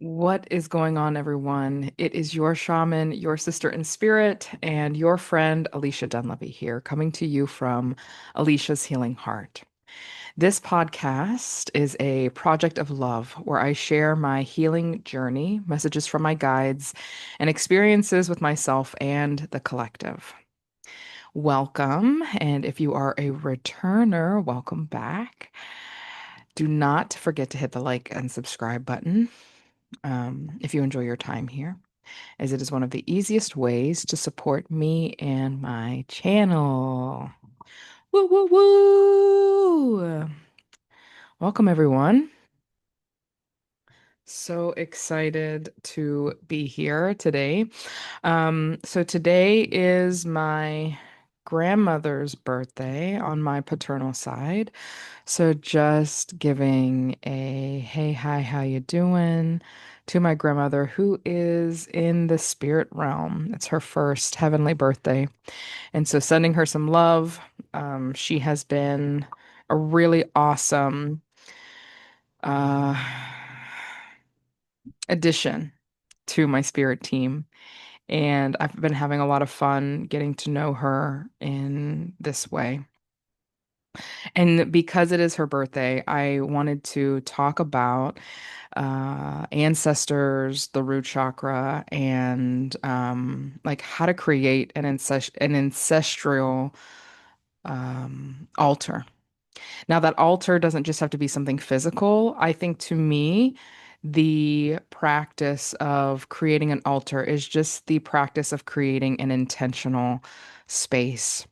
What is going on, everyone? It is your shaman, your sister in spirit, and your friend Alicia Dunleavy here, coming to you from Alicia's Healing Heart. This podcast is a project of love where I share my healing journey, messages from my guides, and experiences with myself and the collective. Welcome, and if you are a returner, welcome back. Do not forget to hit the like and subscribe button if you enjoy your time here, as it is one of the easiest ways to support me and my channel. Woo, woo, woo! Welcome, everyone. So excited to be here today. So today is my grandmother's birthday on my paternal side. So just giving a hey, hi, how you doing to my grandmother who is in the spirit realm. It's her first heavenly birthday. And so sending her some love. She has been a really awesome uh addition to my spirit team. And I've been having a lot of fun getting to know her in this way. And because it is her birthday, I wanted to talk about ancestors, the root chakra, and like how to create an ancestral altar. Now, that altar doesn't just have to be something physical. I think to me, the practice of creating an altar is just the practice of creating an intentional space.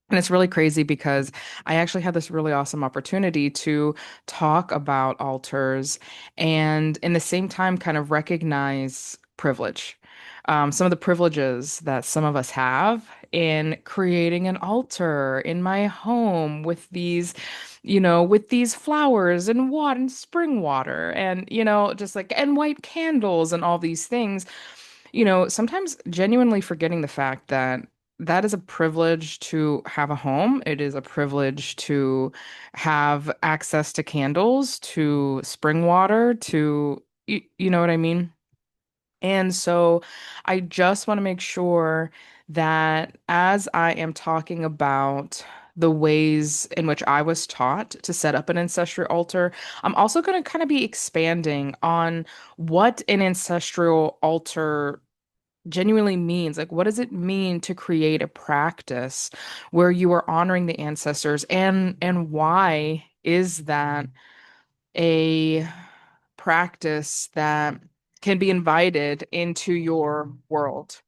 And it's really crazy because I actually had this really awesome opportunity to talk about altars and in the same time kind of recognize privilege. Some of the privileges that some of us have in creating an altar in my home with with these flowers and water and spring water and, just like, and white candles and all these things, sometimes genuinely forgetting the fact that that is a privilege to have a home. It is a privilege to have access to candles, to spring water, you know what I mean? And so I just want to make sure that as I am talking about the ways in which I was taught to set up an ancestral altar, I'm also going to kind of be expanding on what an ancestral altar genuinely means. Like, what does it mean to create a practice where you are honoring the ancestors, and why is that a practice that can be invited into your world?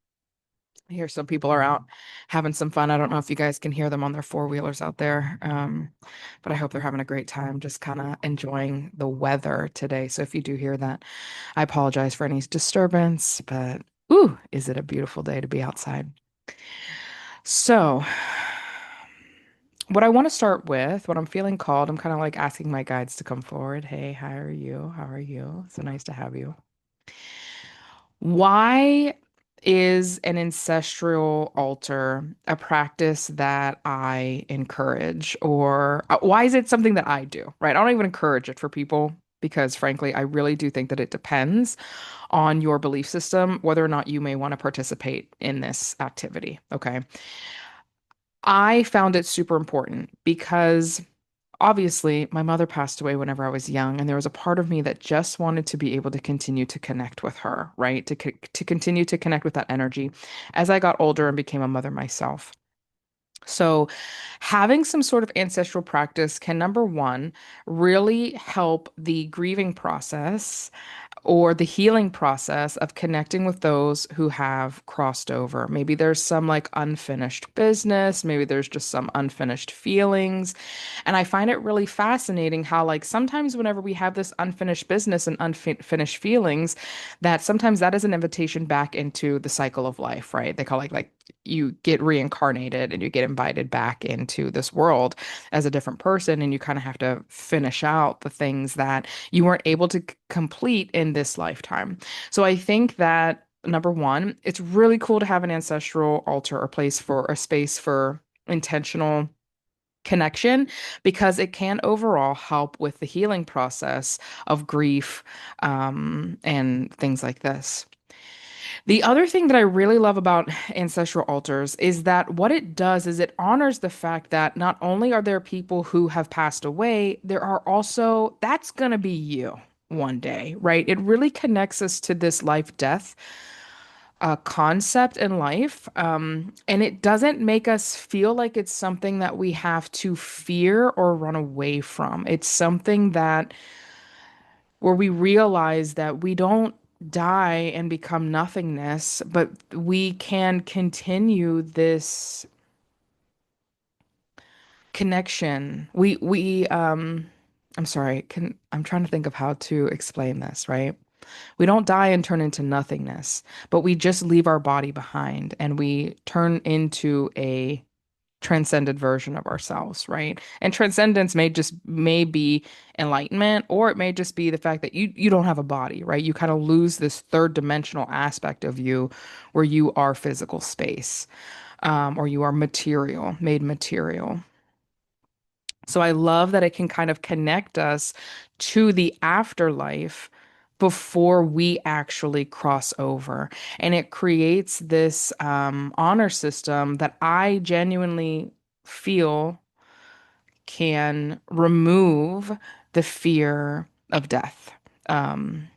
I hear some people are out having some fun. I don't know if you guys can hear them on their four-wheelers out there, but I hope they're having a great time, just kind of enjoying the weather today. So if you do hear that, I apologize for any disturbance, but ooh, is it a beautiful day to be outside? So, what I want to start with, what I'm feeling called, I'm kind of like asking my guides to come forward. Hey, how are you? How are you? So nice to have you. Why is an ancestral altar a practice that I encourage, or why is it something that I do, right? I don't even encourage it for people because, frankly, I really do think that it depends on your belief system whether or not you may want to participate in this activity. Okay. I found it super important because obviously my mother passed away whenever I was young, and there was a part of me that just wanted to be able to continue to connect with her, right? To continue to connect with that energy as I got older and became a mother myself. So, having some sort of ancestral practice can, number one, really help the grieving process or the healing process of connecting with those who have crossed over. Maybe there's some like unfinished business, maybe there's just some unfinished feelings. And I find it really fascinating how, like, sometimes whenever we have this unfinished business and unfinished feelings, that sometimes that is an invitation back into the cycle of life, right? They call like you get reincarnated and you get invited back into this world as a different person, and you kind of have to finish out the things that you weren't able to complete in this lifetime. So I think that number one, it's really cool to have an ancestral altar or place for a space for intentional connection because it can overall help with the healing process of grief and things like this. The other thing that I really love about ancestral altars is that what it does is it honors the fact that not only are there people who have passed away, there are also, that's going to be you one day, right? It really connects us to this life death concept in life. And it doesn't make us feel like it's something that we have to fear or run away from. It's something that where we realize that we don't die and become nothingness, but we can continue this connection. I'm sorry, I'm trying to think of how to explain this, right? We don't die and turn into nothingness, but we just leave our body behind and we turn into a transcended version of ourselves, right? And transcendence may be enlightenment, or it may just be the fact that you don't have a body, right? You kind of lose this third dimensional aspect of you where you are physical space, or you are material, made material. So I love that it can kind of connect us to the afterlife before we actually cross over. And it creates this honor system that I genuinely feel can remove the fear of death. Um,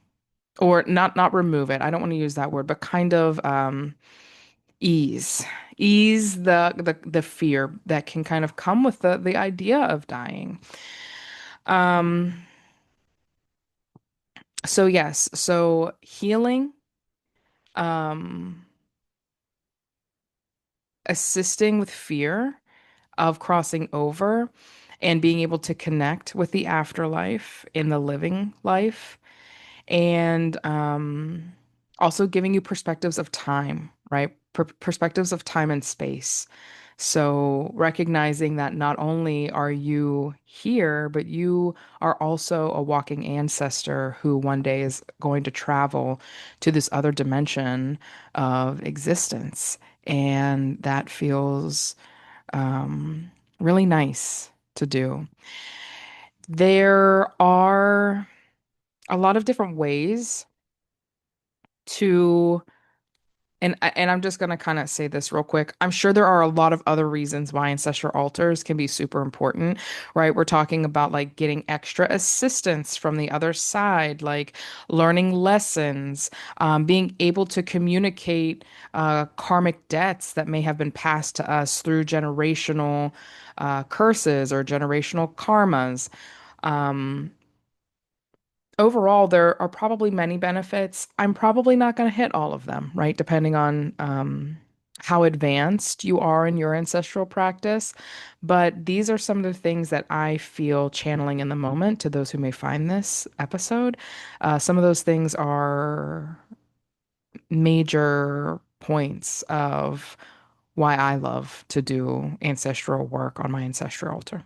or not remove it. I don't want to use that word, but kind of ease ease the fear that can kind of come with the idea of dying. Um, so yes, so healing, um, assisting with fear of crossing over and being able to connect with the afterlife in the living life, and also giving you perspectives of time, right? Perspectives of time and space. So recognizing that not only are you here, but you are also a walking ancestor who one day is going to travel to this other dimension of existence. And that feels really nice to do. There are a lot of different ways to and I'm just gonna kind of say this real quick. I'm sure there are a lot of other reasons why ancestral altars can be super important, right? We're talking about like getting extra assistance from the other side, like learning lessons, being able to communicate karmic debts that may have been passed to us through generational curses or generational karmas. Um, Overall, there are probably many benefits. I'm probably not going to hit all of them, right? Depending on how advanced you are in your ancestral practice. But these are some of the things that I feel channeling in the moment to those who may find this episode. Some of those things are major points of why I love to do ancestral work on my ancestral altar.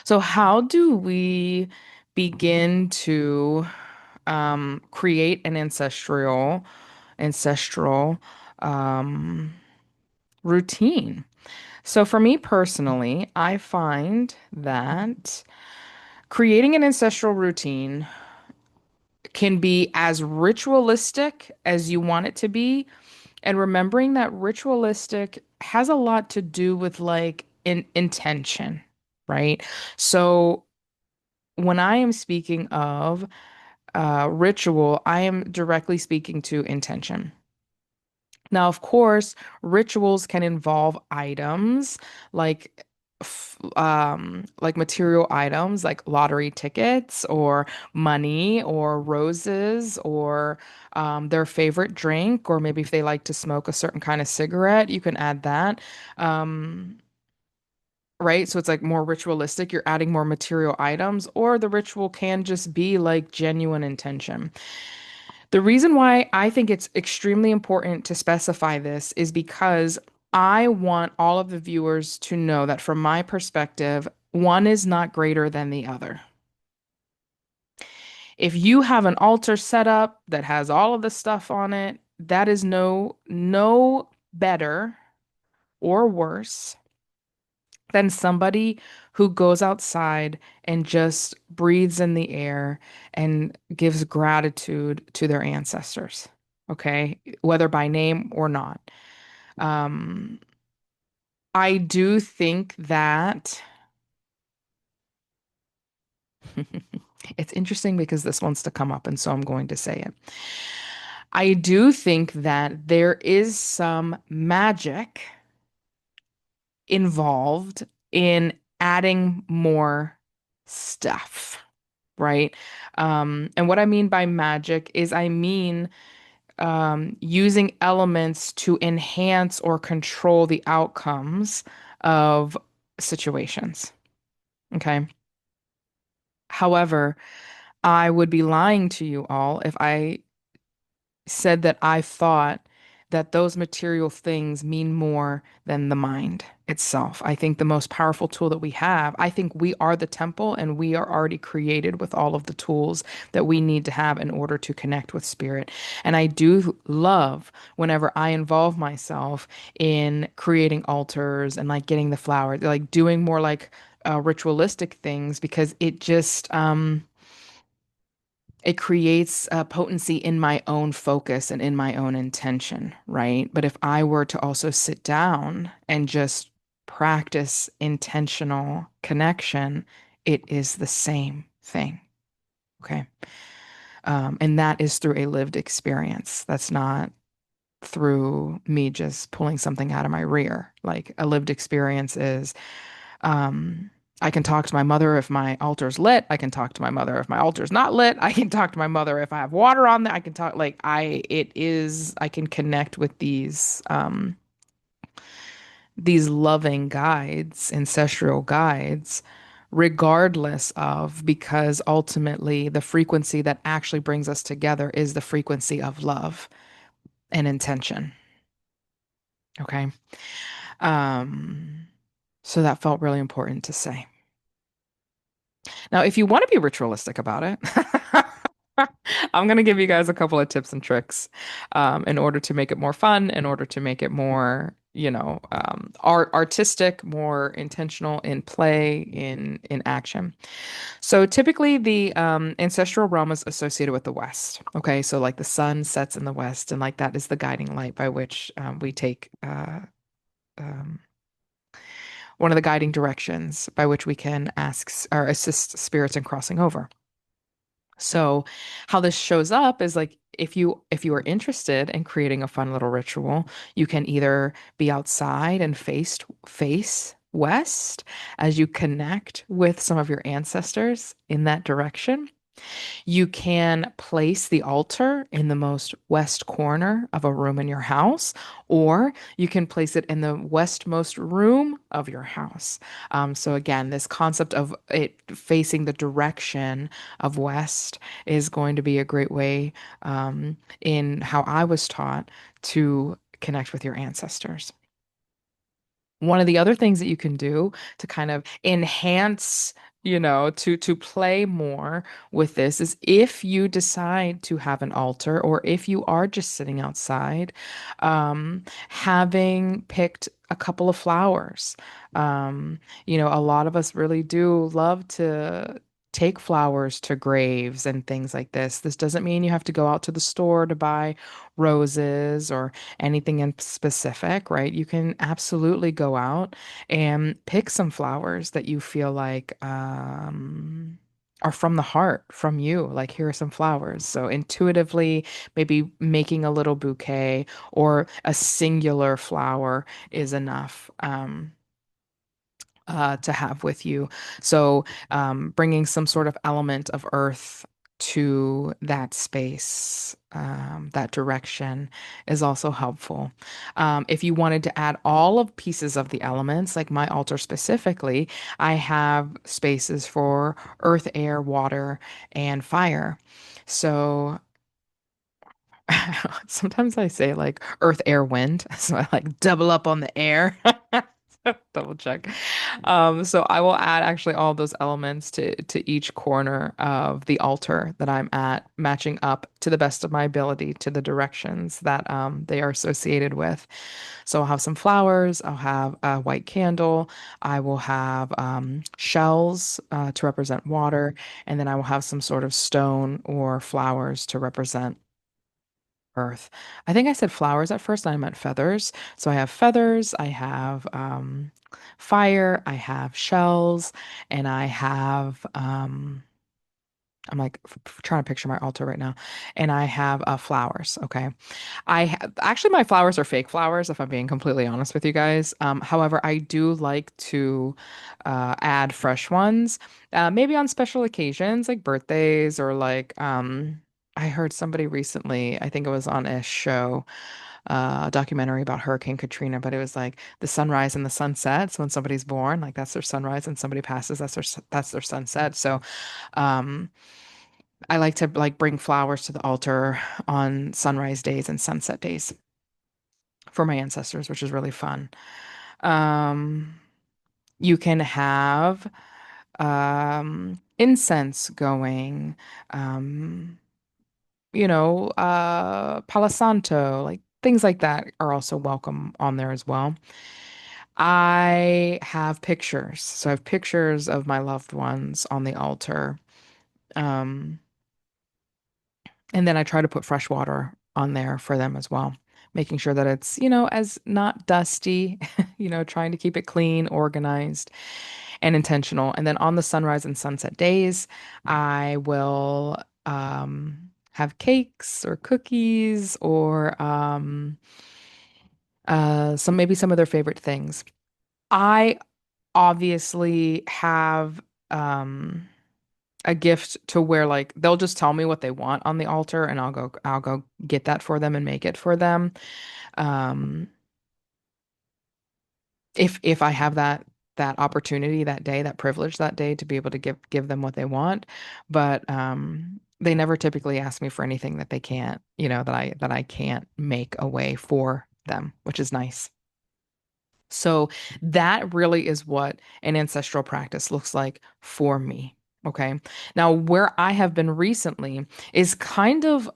So, how do we begin to create an ancestral um, routine? So, for me personally, I find that creating an ancestral routine can be as ritualistic as you want it to be, and remembering that ritualistic has a lot to do with like intention, right? So when I am speaking of ritual, I am directly speaking to intention. Now, of course, rituals can involve items like like material items like lottery tickets or money or roses or their favorite drink, or maybe if they like to smoke a certain kind of cigarette, you can add that. Um, right? So it's like more ritualistic. You're adding more material items, or the ritual can just be like genuine intention. The reason why I think it's extremely important to specify this is because I want all of the viewers to know that from my perspective, one is not greater than the other. If you have an altar set up that has all of the stuff on it, that is no better or worse than somebody who goes outside and just breathes in the air and gives gratitude to their ancestors. Okay, whether by name or not. Um, I do think that it's interesting because this wants to come up, and so I'm going to say it. I do think that there is some magic involved in adding more stuff, right? And what I mean by magic is I mean using elements to enhance or control the outcomes of situations. Okay. However, I would be lying to you all if I said that I thought that those material things mean more than the mind itself. I think the most powerful tool that we have, I think we are the temple and we are already created with all of the tools that we need to have in order to connect with spirit. And I do love whenever I involve myself in creating altars and like getting the flowers, like doing more like ritualistic things because it creates a potency in my own focus and in my own intention, right? But if I were to also sit down and just practice intentional connection, it is the same thing. Okay. And that is through a lived experience. That's not through me just pulling something out of my rear. Like a lived experience is um, I can talk to my mother if my altar's lit. I can talk to my mother if my altar's not lit. I can talk to my mother if I have water on there. I can talk like I can connect with these loving guides, ancestral guides, regardless of because ultimately the frequency that actually brings us together is the frequency of love and intention. Okay. Um, so that felt really important to say. Now, if you want to be ritualistic about it, I'm going to give you guys a couple of tips and tricks in order to make it more fun, in order to make it more, artistic, more intentional in play, in action. So typically, the ancestral realm is associated with the West. Okay, so like the sun sets in the West, and like that is the guiding light by which we take. Um, One of the guiding directions by which we can ask or assist spirits in crossing over. So how this shows up is like if you are interested in creating a fun little ritual, you can either be outside and face west as you connect with some of your ancestors in that direction. You can place the altar in the most west corner of a room in your house, or you can place it in the westmost room of your house. So, again, this concept of it facing the direction of west is going to be a great way in how I was taught to connect with your ancestors. One of the other things that you can do to kind of enhance, to play more with this is if you decide to have an altar or if you are just sitting outside, having picked a couple of flowers. A lot of us really do love to take flowers to graves and things like this. This doesn't mean you have to go out to the store to buy roses or anything in specific, right? You can absolutely go out and pick some flowers that you feel like are from the heart, from you. Like, here are some flowers. So, intuitively, maybe making a little bouquet or a singular flower is enough. To have with you. So, bringing some sort of element of earth to that space, that direction is also helpful. If you wanted to add all of pieces of the elements, like my altar specifically, I have spaces for earth, air, water, and fire. So, sometimes I say like earth, air, wind. So I like double up on the air. Double check. So I will add actually all those elements to each corner of the altar that I'm at, matching up to the best of my ability to the directions that they are associated with. So I'll have some flowers, I'll have a white candle, I will have shells to represent water, and then I will have some sort of stone or flowers to represent earth. I think I said flowers at first, and I meant feathers. So I have feathers, I have fire, I have shells, and I have I'm like trying to picture my altar right now, and I have flowers. Okay, actually my flowers are fake flowers, if I'm being completely honest with you guys. However, I do like to add fresh ones, maybe on special occasions like birthdays or like I heard somebody recently, I think it was on a show, a documentary about Hurricane Katrina, but it was like the sunrise and the sunset. So when somebody's born, like that's their sunrise, and somebody passes, that's their sunset. So um, I like to like bring flowers to the altar on sunrise days and sunset days for my ancestors, which is really fun. Um, you can have incense going, um, Palo Santo, like things like that are also welcome on there as well. I have pictures. So I have pictures of my loved ones on the altar. Um, And then I try to put fresh water on there for them as well, making sure that it's, as not dusty, trying to keep it clean, organized, and intentional. And then on the sunrise and sunset days, I will have cakes or cookies or some of their favorite things. I obviously have um a gift to where like they'll just tell me what they want on the altar and I'll go get that for them and make it for them. Um if I have that opportunity that day, that privilege that day to be able to give them what they want. But they never typically ask me for anything that they can't, that I can't make a way for them, which is nice. So that really is what an ancestral practice looks like for me. Okay. Now, where I have been recently is kind of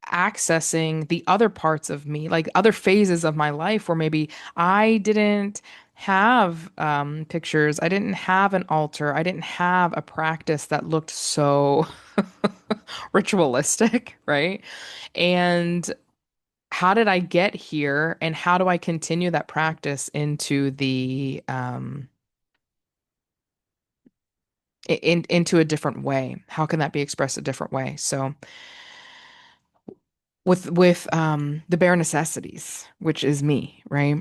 accessing the other parts of me, like other phases of my life where maybe I didn't have pictures, I didn't have an altar, I didn't have a practice that looked so ritualistic, right? And how did I get here and how do I continue that practice into the into a different way? How can that be expressed a different way? So with the bare necessities, which is me, right?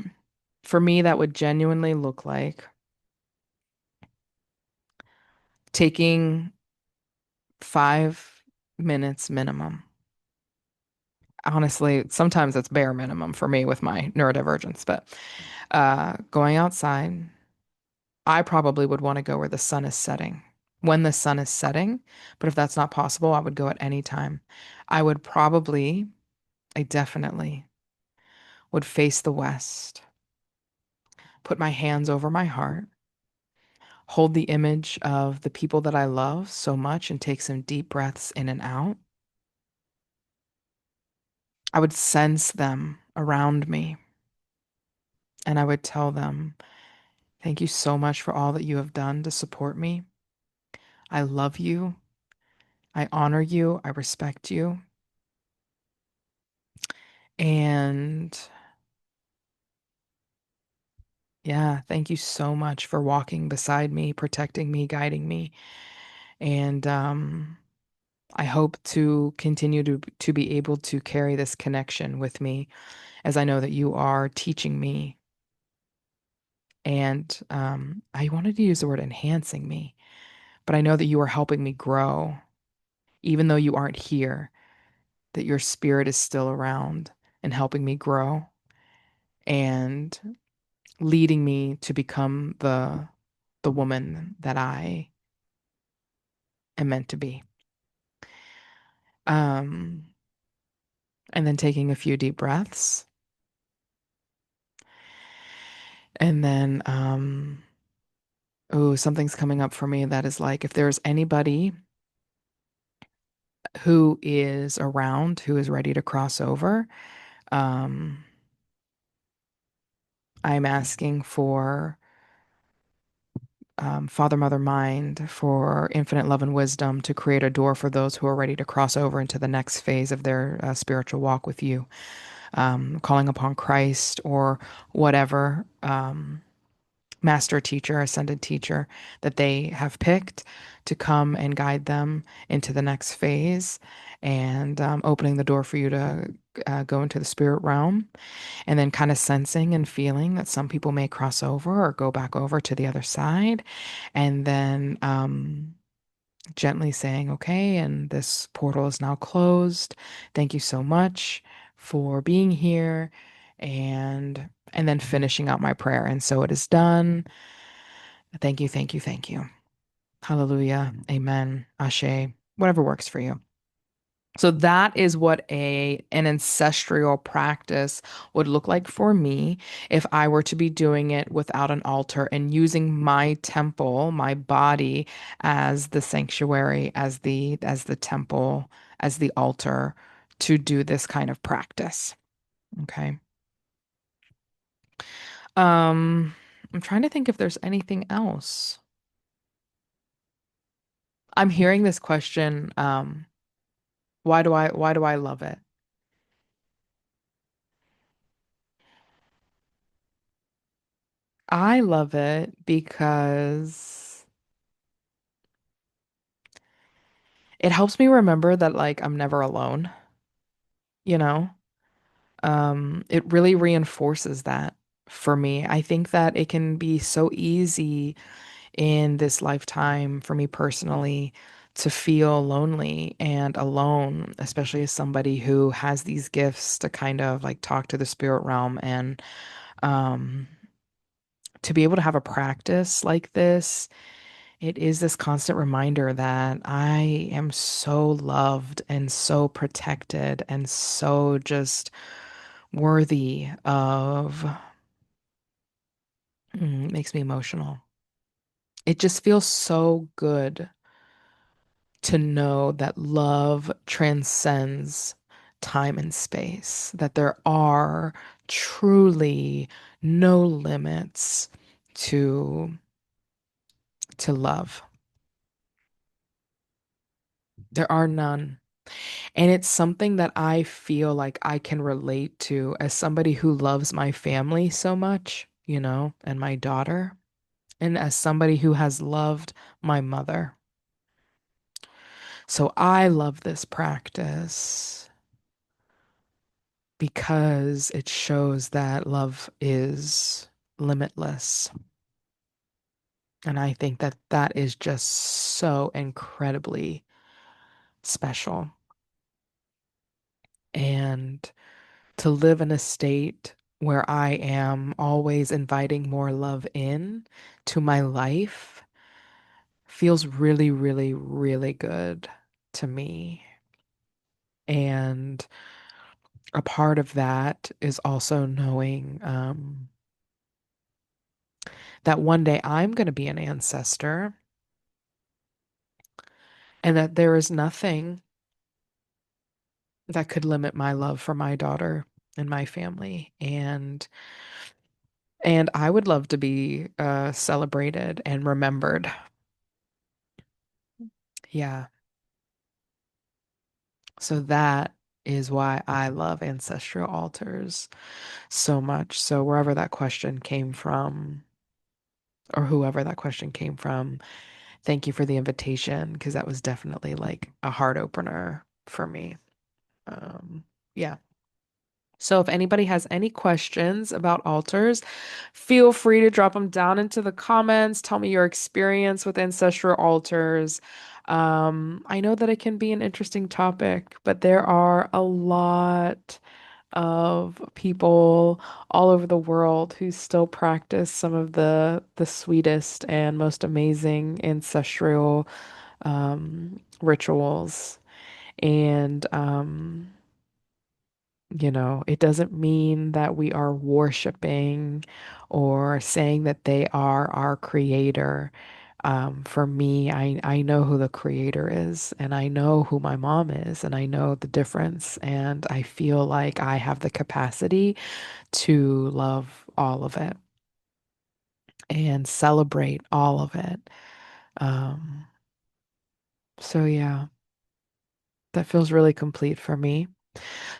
For me, that would genuinely look like taking 5 minutes minimum. Honestly, sometimes it's bare minimum for me with my neurodivergence, but going outside, I probably would want to go where the sun is setting. When the sun is setting, but if that's not possible, I would go at any time. I would probably, I definitely would face the west, put my hands over my heart, hold the image of the people that I love so much, and take some deep breaths in and out. I would sense them around me, and I would tell them, thank you so much for all that you have done to support me. I love you. I honor you. I respect you. And yeah, thank you so much for walking beside me, protecting me, guiding me. And I hope to continue to be able to carry this connection with me as I know that you are teaching me. And I wanted to use the word enhancing me, but I know that you are helping me grow, even though you aren't here, that your spirit is still around and helping me grow and leading me to become the woman that I am meant to be. Um, and then taking a few deep breaths And then, oh, something's coming up for me that is like, if there's anybody who is around, who is ready to cross over, um, I'm asking for Father, Mother, Mind, for infinite love and wisdom to create a door for those who are ready to cross over into the next phase of their spiritual walk with you, calling upon Christ or whatever master teacher, ascended teacher that they have picked to come and guide them into the next phase and opening the door for you to go into the spirit realm and then kind of sensing and feeling that some people may cross over or go back over to the other side and then gently saying, okay, and this portal is now closed. Thank you so much for being here. And then finishing out my prayer. And so it is done. Thank you, thank you, thank you. Hallelujah. Amen. Ashe. Whatever works for you. So that is what an ancestral practice would look like for me if I were to be doing it without an altar and using my temple, my body as the sanctuary, as the temple, as the altar to do this kind of practice. Okay. Um, I'm trying to think if there's anything else. I'm hearing this question, why do I love it? I love it because it helps me remember that like I'm never alone, you know? It really reinforces that for me. I think that it can be so easy in this lifetime for me personally to feel lonely and alone, especially as somebody who has these gifts to kind of like talk to the spirit realm and um to be able to have a practice like this. It is this constant reminder that I am so loved and so protected and so just worthy of, makes me emotional. It just feels so good to know that love transcends time and space, that there are truly no limits to love. There are none. And it's something that I feel like I can relate to as somebody who loves my family so much, and my daughter, and as somebody who has loved my mother. So I love this practice because it shows that love is limitless. And I think that that is just so incredibly special. And to live in a state where I am always inviting more love in to my life feels really, really, really good to me. And a part of that is also knowing that one day I'm going to be an ancestor and that there is nothing that could limit my love for my daughter and my family. And I would love to be celebrated and remembered. Yeah. So that is why I love ancestral altars so much. So wherever that question came from, or whoever that question came from, thank you for the invitation because that was definitely like a heart opener for me. Um, yeah. So if anybody has any questions about altars, feel free to drop them down into the comments. Tell me your experience with ancestral altars. I know that it can be an interesting topic, but there are a lot of people all over the world who still practice some of the sweetest and most amazing ancestral rituals. And It doesn't mean that we are worshiping or saying that they are our creator. For me, I know who the creator is, and I know who my mom is, and I know the difference. And I feel like I have the capacity to love all of it and celebrate all of it. Um, so yeah, that feels really complete for me.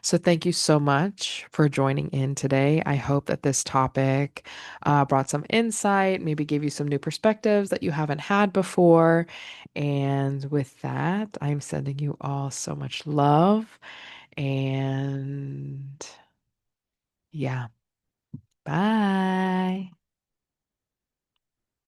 So, thank you so much for joining in today. I hope that this topic brought some insight, maybe gave you some new perspectives that you haven't had before. And with that, I'm sending you all so much love. And yeah, bye.